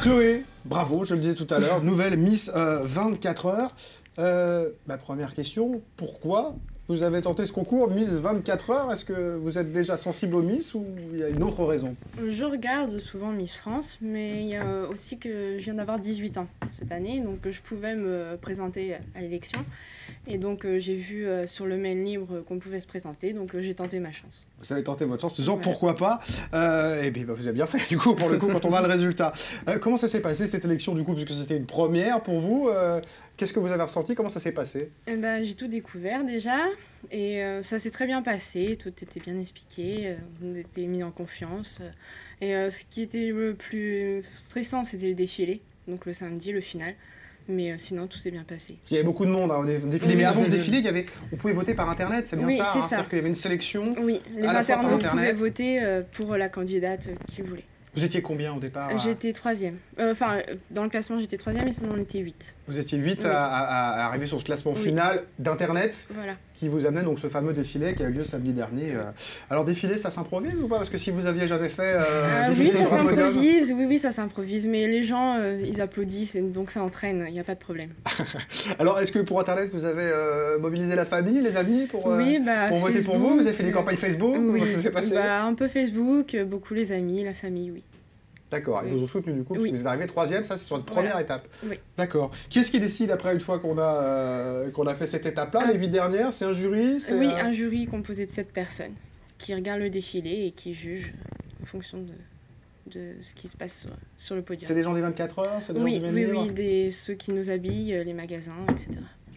Chloé, bravo, je le disais tout à l'heure, nouvelle Miss 24 heures. Ma première question, pourquoi vous avez tenté ce concours Miss 24 heures? Est-ce que vous êtes déjà sensible aux Miss ou il y a une autre raison? Je regarde souvent Miss France, mais il y a aussi que je viens d'avoir 18 ans cette année, donc je pouvais me présenter à l'élection. Et donc j'ai vu sur le mail libre qu'on pouvait se présenter, donc j'ai tenté ma chance. Vous avez tenté votre chance, en disant pourquoi pas. Et bien vous avez bien fait, du coup, pour le coup, quand on a le résultat. Comment ça s'est passé cette élection, du coup, puisque c'était une première pour vous? Qu'est-ce que vous avez ressenti? Comment ça s'est passé? J'ai tout découvert déjà, et ça s'est très bien passé, tout était bien expliqué, on était mis en confiance. Et ce qui était le plus stressant, c'était le défilé, donc le samedi, le final. Mais sinon, tout s'est bien passé. Il y avait beaucoup de monde au défilé, mais avant ce défilé, on pouvait voter par Internet, c'est bien ça? C'est ça. C'est-à-dire qu'il y avait une sélection. Oui, les internautes pouvaient voter pour la candidate qu'ils voulaient. Vous étiez combien au départ? J'étais 3e. Dans le classement, j'étais 3e et sinon on était 8. Vous étiez 8 à arriver sur ce classement final d'Internet qui vous amenait donc ce fameux défilé qui a eu lieu samedi dernier. Alors défilé, ça s'improvise ou pas? Parce que si vous aviez jamais fait défilé sur un podium... Oui, ça s'improvise, mais les gens, ils applaudissent, et donc ça entraîne, il n'y a pas de problème. Alors, est-ce que pour Internet, vous avez mobilisé la famille, les amis pour voter pour vous? Vous avez fait des campagnes Facebook? Oui, comment ça s'est passé? Un peu Facebook, beaucoup les amis, la famille, oui. D'accord, ils vous ont soutenu du coup, parce que vous êtes arrivé 3e, ça c'est sur une première étape. Oui. D'accord. Qui est-ce qui décide après, une fois qu'on a fait cette étape-là, les 8 dernières? C'est un jury? Oui, un jury composé de 7 personnes qui regardent le défilé et qui jugent en fonction de ce qui se passe sur le podium. C'est des gens des 24 heures? Oui, ceux qui nous habillent, les magasins, etc.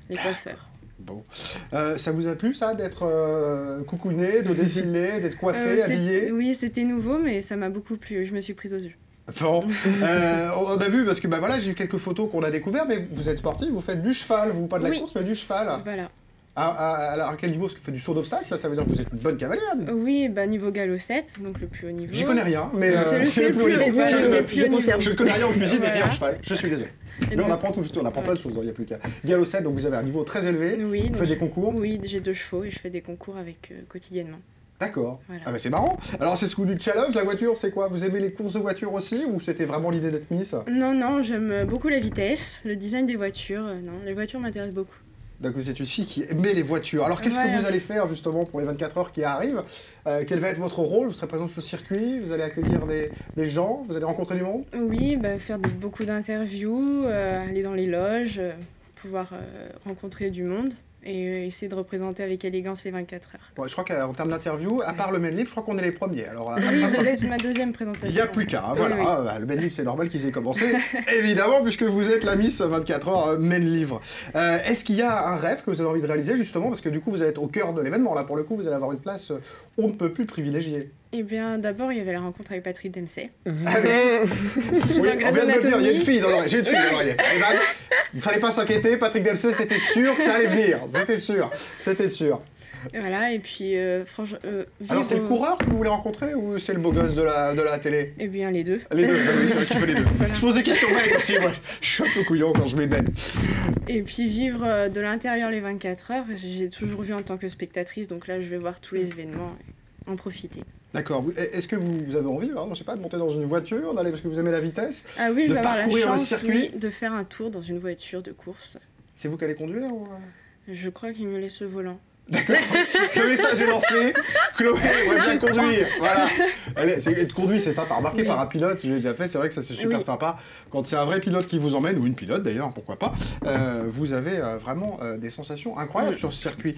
Les coiffeurs. Bon. Ça vous a plu, ça, d'être coucouné, de défiler, d'être coiffé, habillé? Oui, c'était nouveau, mais ça m'a beaucoup plu. Je me suis prise aux yeux. Bon. On a vu, parce que voilà, j'ai eu quelques photos qu'on a découvertes, mais vous êtes sportif, vous faites du cheval, vous, pas de la course, mais du cheval. Voilà. À quel niveau? Parce que vous faites du saut d'obstacle, ça veut dire que vous êtes une bonne cavalière. Oui, niveau galop 7, donc le plus haut niveau. J'y connais rien, mais c'est le plus haut niveau. Je ne connais rien en cuisine et rien en cheval, je suis désolé. Mais on apprend plein de choses, il n'y a plus qu'à. Galop 7, donc vous avez un niveau très élevé, vous faites des concours? Oui, j'ai 2 chevaux et je fais des concours avec quotidiennement. D'accord. Voilà. Ah bah c'est marrant. Alors c'est ce coup du challenge, la voiture, c'est quoi? Vous aimez les courses de voiture aussi, ou c'était vraiment l'idée d'être Miss? Non, j'aime beaucoup la vitesse, le design des voitures. Non, les voitures m'intéressent beaucoup. Donc vous êtes une fille qui aimait les voitures. Alors qu'est-ce que vous allez faire justement pour les 24 heures qui arrivent? Quel va être votre rôle? Vous serez présent sur le circuit? Vous allez accueillir des gens? Vous allez rencontrer du monde? Oui, faire beaucoup d'interviews, aller dans les loges, pouvoir rencontrer du monde. Et essayer de représenter avec élégance les 24 heures. Ouais, je crois qu'en termes d'interview, à part le main libre, je crois qu'on est les premiers. Alors, oui, vous êtes ma 2e présentation. Il n'y a plus qu'à, voilà. Oui. Le main libre, c'est normal qu'ils aient commencé, évidemment, puisque vous êtes la Miss 24 heures main libre. Est-ce qu'il y a un rêve que vous avez envie de réaliser, justement, parce que du coup, vous allez être au cœur de l'événement, là, pour le coup, vous allez avoir une place on ne peut plus privilégiée? Eh bien, d'abord, il y avait la rencontre avec Patrick Dempsey. Ah oui, on vient de me le dire, il y a une fille dans l'oreille. J'ai une fille dans l'oreille. Il ne fallait pas s'inquiéter, Patrick Dempsey, c'était sûr que ça allait venir. C'était sûr. Et voilà, et puis, franchement... Alors, c'est le coureur que vous voulez rencontrer ou c'est le beau gosse de la télé? Eh bien, les deux. Les deux, oui, c'est vrai qu'il fait les deux. Voilà. Je pose des questions bêtes aussi, moi. Je suis un peu couillon quand je m'ébène. Et puis, vivre de l'intérieur les 24 heures, j'ai toujours vu en tant que spectatrice, donc là, je vais voir tous les événements et en profiter. D'accord. Est-ce que vous avez envie, je sais pas, de monter dans une voiture, d'aller parce que vous aimez la vitesse? Ah oui, je vais avoir la chance circuit de faire un tour dans une voiture de course. C'est vous qui allez conduire ou... Je crois qu'il me laisse le volant. D'accord. Le message est lancé. Chloé aimerait bien conduire. Voilà. Être conduit, c'est sympa. Remarquez par un pilote, j'ai déjà fait, c'est vrai que ça c'est super sympa. Quand c'est un vrai pilote qui vous emmène, ou une pilote d'ailleurs, pourquoi pas, vous avez vraiment des sensations incroyables sur ce circuit.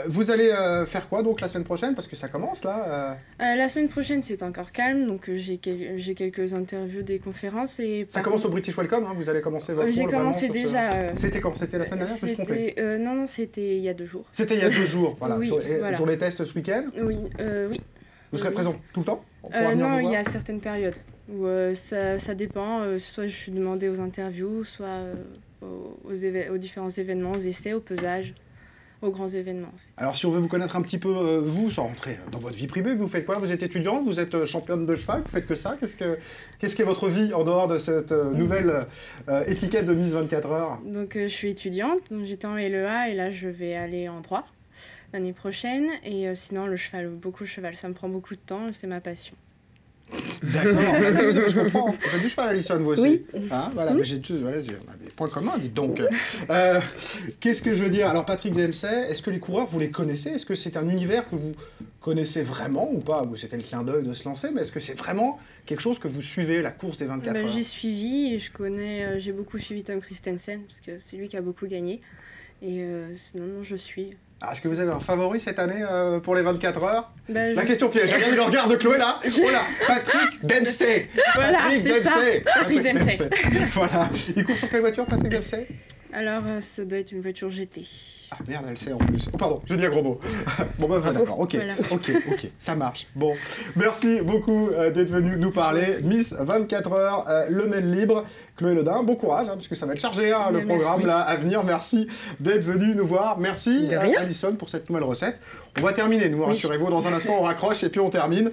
Vous allez faire quoi donc la semaine prochaine? Parce que ça commence là. La semaine prochaine, c'est encore calme, donc j'ai quelques interviews, des conférences. Et ça commence au British Welcome, hein, vous allez commencer votre rôle. J'ai commencé déjà. C'était quand? C'était la semaine dernière? Je me suis trompé. Non, c'était il y a 2 jours. C'était il y a 2 jours, voilà. Oui, journée test ce week-end? Oui. Vous serez présent tout le temps? Non, il y a certaines périodes où ça dépend. Soit je suis demandée aux interviews, soit aux différents événements, aux essais, au pesage, aux grands événements. En fait. Alors si on veut vous connaître un petit peu, vous, sans rentrer dans votre vie privée, vous faites quoi? Vous êtes étudiante, vous êtes championne de cheval, vous faites que ça? Qu'est-ce qu'est votre vie en dehors de cette nouvelle étiquette de Miss 24 heures? Donc je suis étudiante, donc j'étais en LEA et là je vais aller en droit l'année prochaine. Et sinon le cheval, beaucoup de cheval, ça me prend beaucoup de temps, c'est ma passion. D'accord, je comprends. Vous faites du cheval, Alison, vous aussi. Oui. Hein, voilà, mais voilà, on a des points communs, dites donc. Qu'est-ce que je veux dire? Alors, Patrick Dempsey, est-ce que les coureurs, vous les connaissez? Est-ce que c'est un univers que vous connaissez vraiment ou pas? Ou c'était le clin d'œil de se lancer, mais est-ce que c'est vraiment quelque chose que vous suivez, la course des 24 heures? J'ai suivi, et je connais, j'ai beaucoup suivi Tom Christensen, parce que c'est lui qui a beaucoup gagné. Et sinon, non, je suis. Ah, est-ce que vous avez un favori cette année pour les 24 heures? La question piège, j'ai regardé le regard de Chloé là. Oh là, Patrick Dempsey. Voilà, c'est ça, Patrick Dempsey. Voilà. Il court sur quelle voiture, Patrick Dempsey? Alors, ça doit être une voiture GT. Ah merde, elle sait en plus. Oh pardon, je dis un gros mot. Bon bah voilà, d'accord, ok, Voilà. ok, ça marche. Bon, merci beaucoup d'être venu nous parler. Miss 24 heures, le mail libre. Chloé Lodin, bon courage, parce que ça va être chargé, le programme là à venir. Merci d'être venu nous voir. Merci Alison pour cette nouvelle recette. On va terminer, nous, rassurez-vous, dans un instant on raccroche et puis on termine.